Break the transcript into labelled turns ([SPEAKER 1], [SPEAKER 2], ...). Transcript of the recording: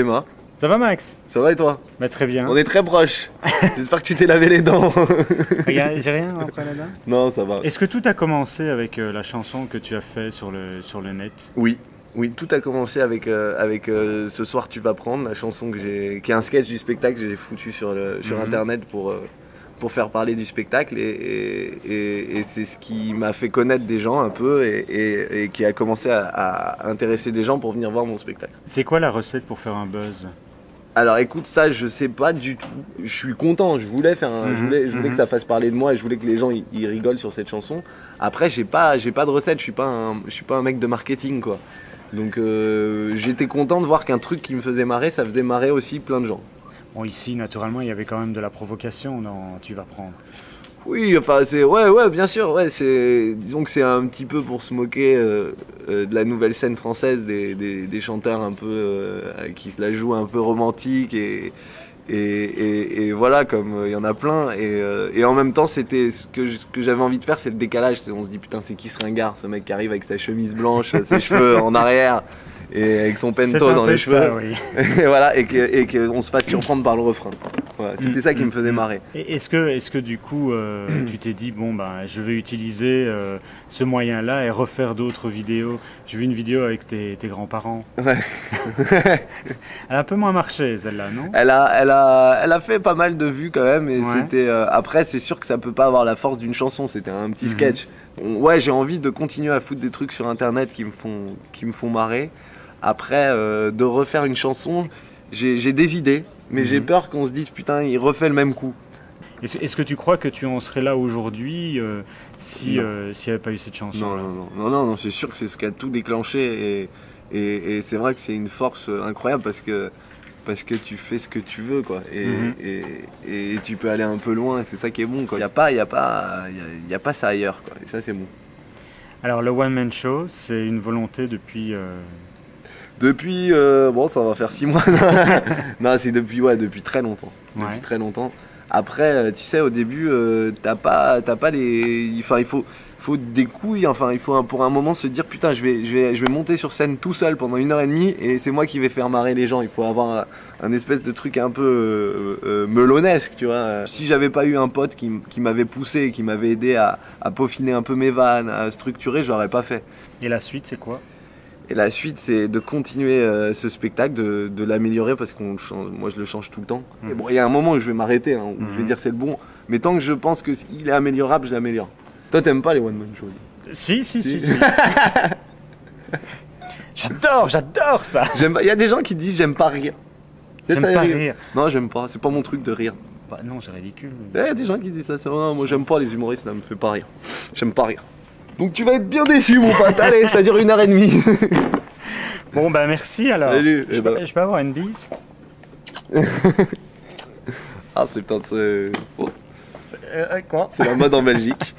[SPEAKER 1] Emma.
[SPEAKER 2] Ça va Max?
[SPEAKER 1] Ça va et toi?
[SPEAKER 2] Bah très bien.
[SPEAKER 1] On est très proches. J'espère que tu t'es lavé les dents.
[SPEAKER 2] Regarde, j'ai rien après là-dedans.
[SPEAKER 1] Non, ça va.
[SPEAKER 2] Est-ce que tout a commencé avec la chanson que tu as fait sur le net?
[SPEAKER 1] Oui. Oui, tout a commencé avec Ce soir tu vas prendre, la chanson qui est un sketch du spectacle que j'ai foutu sur internet pour faire parler du spectacle et c'est ce qui m'a fait connaître des gens un peu et qui a commencé à intéresser des gens pour venir voir mon spectacle.
[SPEAKER 2] C'est quoi la recette pour faire un buzz?
[SPEAKER 1] Alors écoute, ça je sais pas du tout. Je suis content, je voulais faire je voulais que ça fasse parler de moi et je voulais que les gens ils rigolent sur cette chanson. Après j'ai pas de recette, je suis pas un mec de marketing quoi. Donc j'étais content de voir qu'un truc qui me faisait marrer, ça faisait marrer aussi plein de gens.
[SPEAKER 2] Bon, ici, naturellement, il y avait quand même de la provocation dans Tu vas prendre.
[SPEAKER 1] Oui, enfin, ouais, bien sûr, ouais, disons que c'est un petit peu pour se moquer de la nouvelle scène française, des chanteurs un peu qui se la jouent un peu romantique et voilà, comme il y en a plein. Et en même temps, c'était ce que j'avais envie de faire, c'est le décalage. On se dit, putain, c'est qui ce ringard, ce mec qui arrive avec sa chemise blanche, ses cheveux en arrière. Et avec son pento dans les cheveux,
[SPEAKER 2] ça, oui.
[SPEAKER 1] et voilà, et qu'on se fasse surprendre par le refrain. Voilà, c'était ça qui me faisait marrer.
[SPEAKER 2] Et est-ce que du coup, tu t'es dit, bon, ben, je vais utiliser ce moyen-là et refaire d'autres vidéos? J'ai vu une vidéo avec tes grands-parents.
[SPEAKER 1] Ouais.
[SPEAKER 2] Elle a un peu moins marché, celle-là, non?
[SPEAKER 1] Elle a fait pas mal de vues quand même, et
[SPEAKER 2] ouais.
[SPEAKER 1] c'était après, c'est sûr que ça peut pas avoir la force d'une chanson, c'était un petit sketch. Ouais, j'ai envie de continuer à foutre des trucs sur internet qui me font marrer. Après, de refaire une chanson, j'ai des idées, mais j'ai peur qu'on se dise putain, il refait le même coup.
[SPEAKER 2] Est-ce que tu crois que tu en serais là aujourd'hui s'il n'y avait pas eu cette chanson?
[SPEAKER 1] Non, c'est sûr que c'est ce qui a tout déclenché et c'est vrai que c'est une force incroyable parce que tu fais ce que tu veux quoi et tu peux aller un peu loin, c'est ça qui est bon quoi. Y a pas ça ailleurs quoi, et ça c'est bon.
[SPEAKER 2] Alors le One Man Show, c'est une volonté depuis
[SPEAKER 1] bon, ça va faire 6 mois. Non, c'est depuis très longtemps. Depuis très longtemps. Après, tu sais, au début, t'as pas les. Enfin, il faut des couilles. Enfin, il faut pour un moment se dire putain, je vais monter sur scène tout seul pendant 1h30 et c'est moi qui vais faire marrer les gens. Il faut avoir un espèce de truc un peu melonesque, tu vois. Si j'avais pas eu un pote qui m'avait poussé, qui m'avait aidé à peaufiner un peu mes vannes, à structurer, je l'aurais pas fait.
[SPEAKER 2] Et la suite, c'est quoi?
[SPEAKER 1] Et la suite, c'est de continuer ce spectacle, de l'améliorer parce que moi je le change tout le temps. Et bon, il y a un moment où je vais m'arrêter, hein, où je vais dire c'est le bon. Mais tant que je pense qu'il est améliorable, je l'améliore. Toi, t'aimes pas les one man shows?
[SPEAKER 2] Si. J'adore ça.
[SPEAKER 1] Il y a des gens qui disent j'aime pas rire.
[SPEAKER 2] J'aime pas rire.
[SPEAKER 1] Non, j'aime pas. C'est pas mon truc de rire.
[SPEAKER 2] Bah non, c'est ridicule.
[SPEAKER 1] Il y a des gens qui disent ça. Non, moi j'aime pas les humoristes, ça me fait pas rire. J'aime pas rire. Donc tu vas être bien déçu mon pote, allez, ça dure 1h30.
[SPEAKER 2] Bon bah merci alors.
[SPEAKER 1] Salut.
[SPEAKER 2] Je peux avoir une bise?
[SPEAKER 1] Ah c'est peut-être...
[SPEAKER 2] Quoi?
[SPEAKER 1] C'est la mode en Belgique.